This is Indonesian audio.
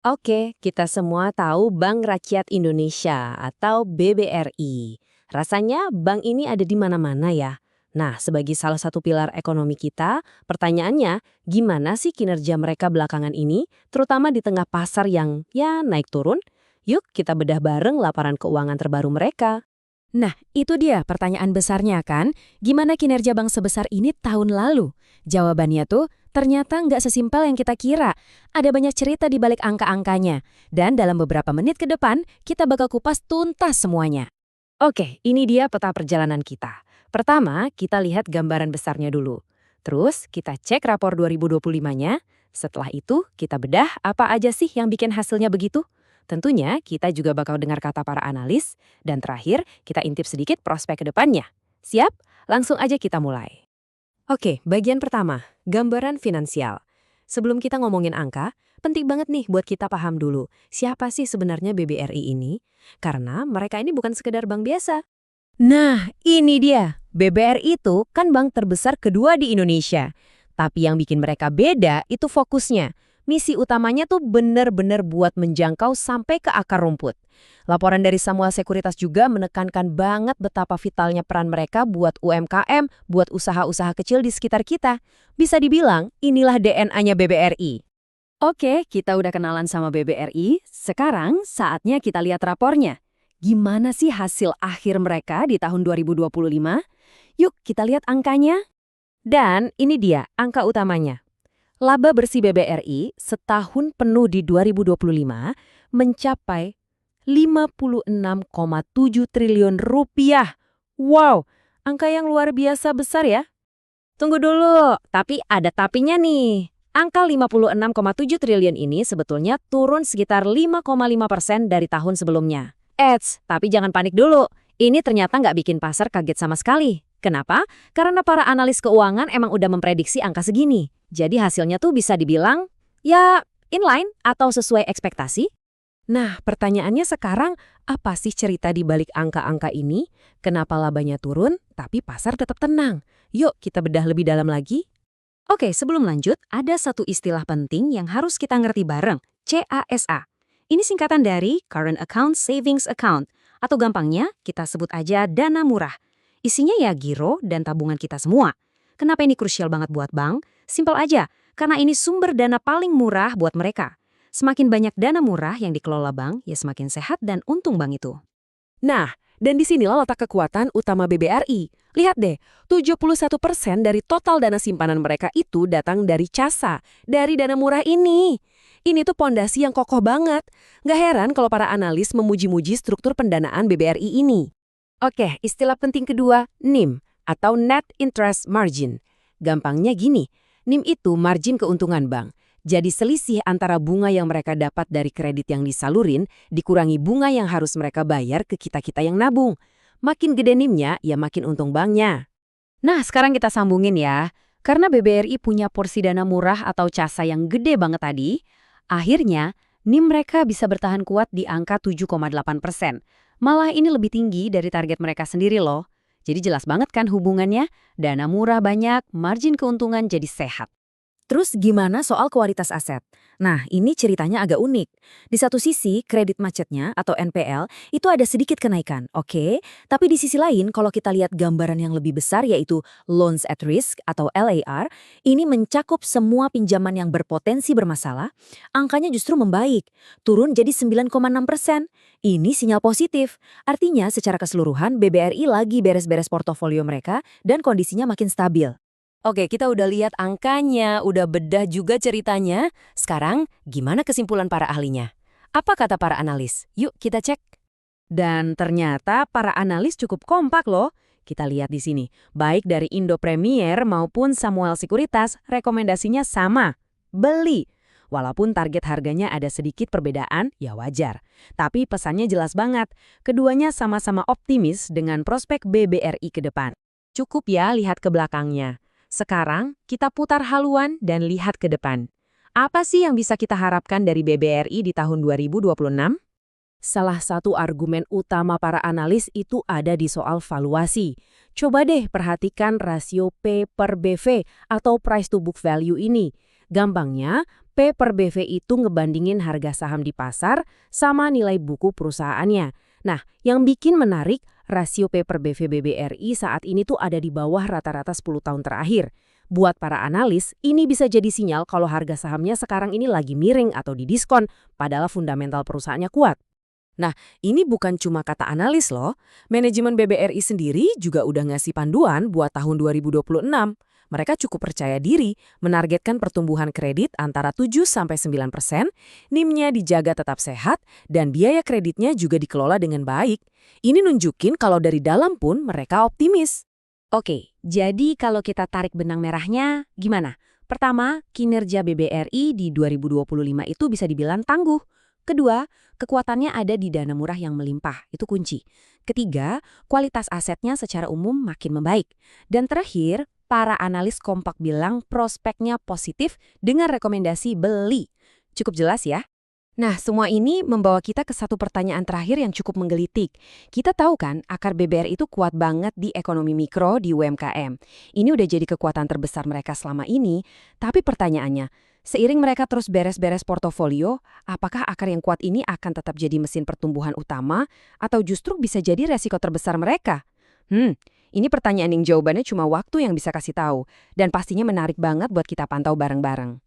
Oke, kita semua tahu Bank Rakyat Indonesia atau BBRI. Rasanya bank ini ada di mana-mana ya. Nah, sebagai salah satu pilar ekonomi kita, pertanyaannya, gimana sih kinerja mereka belakangan ini, terutama di tengah pasar yang ya naik turun? Yuk kita bedah bareng laporan keuangan terbaru mereka. Nah, itu dia pertanyaan besarnya kan, gimana kinerja bank sebesar ini tahun lalu? Jawabannya tuh, ternyata nggak sesimpel yang kita kira. Ada banyak cerita di balik angka-angkanya. Dan dalam beberapa menit ke depan, kita bakal kupas tuntas semuanya. Oke, ini dia peta perjalanan kita. Pertama, kita lihat gambaran besarnya dulu. Terus, kita cek rapor 2025-nya. Setelah itu, kita bedah apa aja sih yang bikin hasilnya begitu. Tentunya, kita juga bakal dengar kata para analis. Dan terakhir, kita intip sedikit prospek ke depannya. Siap? Langsung aja kita mulai. Oke, bagian pertama, gambaran finansial. Sebelum kita ngomongin angka, penting banget nih buat kita paham dulu, siapa sih sebenarnya BBRI ini? Karena mereka ini bukan sekedar bank biasa. Nah, ini dia. BBRI itu kan bank terbesar kedua di Indonesia. Tapi yang bikin mereka beda itu fokusnya. Misi utamanya tuh bener-bener buat menjangkau sampai ke akar rumput. Laporan dari Samuel Sekuritas juga menekankan banget betapa vitalnya peran mereka buat UMKM, buat usaha-usaha kecil di sekitar kita. Bisa dibilang, inilah DNA-nya BBRI. Oke, kita udah kenalan sama BBRI. Sekarang saatnya kita lihat rapornya. Gimana sih hasil akhir mereka di tahun 2025? Yuk kita lihat angkanya. Dan ini dia angka utamanya. Laba bersih BBRI setahun penuh di 2025 mencapai 56,7 triliun rupiah. Wow, angka yang luar biasa besar ya. Tunggu dulu, tapi ada tapinya nih. Angka 56,7 triliun ini sebetulnya turun sekitar 5,5% dari tahun sebelumnya. Tapi jangan panik dulu. Ini ternyata nggak bikin pasar kaget sama sekali. Kenapa? Karena para analis keuangan emang udah memprediksi angka segini. Jadi hasilnya tuh bisa dibilang, ya inline atau sesuai ekspektasi. Nah, pertanyaannya sekarang, apa sih cerita di balik angka-angka ini? Kenapa labanya turun, tapi pasar tetap tenang? Yuk kita bedah lebih dalam lagi. Oke, sebelum lanjut, ada satu istilah penting yang harus kita ngerti bareng, CASA. Ini singkatan dari Current Account Savings Account, atau gampangnya kita sebut aja dana murah. Isinya ya giro dan tabungan kita semua. Kenapa ini krusial banget buat bank? Simpel aja, karena ini sumber dana paling murah buat mereka. Semakin banyak dana murah yang dikelola bank, ya semakin sehat dan untung bank itu. Nah, dan disinilah letak kekuatan utama BBRI. Lihat deh, 71% dari total dana simpanan mereka itu datang dari CASA, dari dana murah ini. Ini tuh pondasi yang kokoh banget. Nggak heran kalau para analis memuji-muji struktur pendanaan BBRI ini. Oke, istilah penting kedua, NIM atau Net Interest Margin. Gampangnya gini, NIM itu margin keuntungan bank. Jadi selisih antara bunga yang mereka dapat dari kredit yang disalurin dikurangi bunga yang harus mereka bayar ke kita-kita yang nabung. Makin gede NIM-nya, ya makin untung banknya. Nah, sekarang kita sambungin ya. Karena BBRI punya porsi dana murah atau CASA yang gede banget tadi, akhirnya NIM mereka bisa bertahan kuat di angka 7,8%. Malah ini lebih tinggi dari target mereka sendiri loh. Jadi jelas banget kan hubungannya, dana murah banyak, margin keuntungan jadi sehat. Terus gimana soal kualitas aset? Nah, ini ceritanya agak unik. Di satu sisi, kredit macetnya atau NPL itu ada sedikit kenaikan, oke? Tapi di sisi lain, kalau kita lihat gambaran yang lebih besar yaitu Loans at Risk atau LAR, ini mencakup semua pinjaman yang berpotensi bermasalah, angkanya justru membaik, turun jadi 9,6%. Ini sinyal positif. Artinya secara keseluruhan BBRI lagi beres-beres portofolio mereka dan kondisinya makin stabil. Oke, kita udah lihat angkanya, udah bedah juga ceritanya. Sekarang, gimana kesimpulan para ahlinya? Apa kata para analis? Yuk kita cek. Dan ternyata para analis cukup kompak loh. Kita lihat di sini, baik dari Indo Premier maupun Samuel Sekuritas, rekomendasinya sama. Beli. Walaupun target harganya ada sedikit perbedaan, ya wajar. Tapi pesannya jelas banget. Keduanya sama-sama optimis dengan prospek BBRI ke depan. Cukup ya lihat ke belakangnya. Sekarang, kita putar haluan dan lihat ke depan. Apa sih yang bisa kita harapkan dari BBRI di tahun 2026? Salah satu argumen utama para analis itu ada di soal valuasi. Coba deh perhatikan rasio P per BV atau price to book value ini. Gampangnya, P P per BV itu ngebandingin harga saham di pasar sama nilai buku perusahaannya. Nah, yang bikin menarik, rasio P per BV BBRI saat ini tuh ada di bawah rata-rata 10 tahun terakhir. Buat para analis, ini bisa jadi sinyal kalau harga sahamnya sekarang ini lagi miring atau didiskon, padahal fundamental perusahaannya kuat. Nah, ini bukan cuma kata analis loh. Manajemen BBRI sendiri juga udah ngasih panduan buat tahun 2026. Mereka cukup percaya diri menargetkan pertumbuhan kredit antara 7–9%, NIM-nya dijaga tetap sehat, dan biaya kreditnya juga dikelola dengan baik. Ini nunjukin kalau dari dalam pun mereka optimis. Oke, jadi kalau kita tarik benang merahnya, gimana? Pertama, kinerja BBRI di 2025 itu bisa dibilang tangguh. Kedua, kekuatannya ada di dana murah yang melimpah, itu kunci. Ketiga, kualitas asetnya secara umum makin membaik. Dan terakhir, para analis kompak bilang prospeknya positif dengan rekomendasi beli. Cukup jelas ya? Nah, semua ini membawa kita ke satu pertanyaan terakhir yang cukup menggelitik. Kita tahu kan, akar BBRI itu kuat banget di ekonomi mikro di UMKM. Ini udah jadi kekuatan terbesar mereka selama ini, tapi pertanyaannya, seiring mereka terus beres-beres portofolio, apakah akar yang kuat ini akan tetap jadi mesin pertumbuhan utama, atau justru bisa jadi resiko terbesar mereka? Ini pertanyaan yang jawabannya cuma waktu yang bisa kasih tahu, dan pastinya menarik banget buat kita pantau bareng-bareng.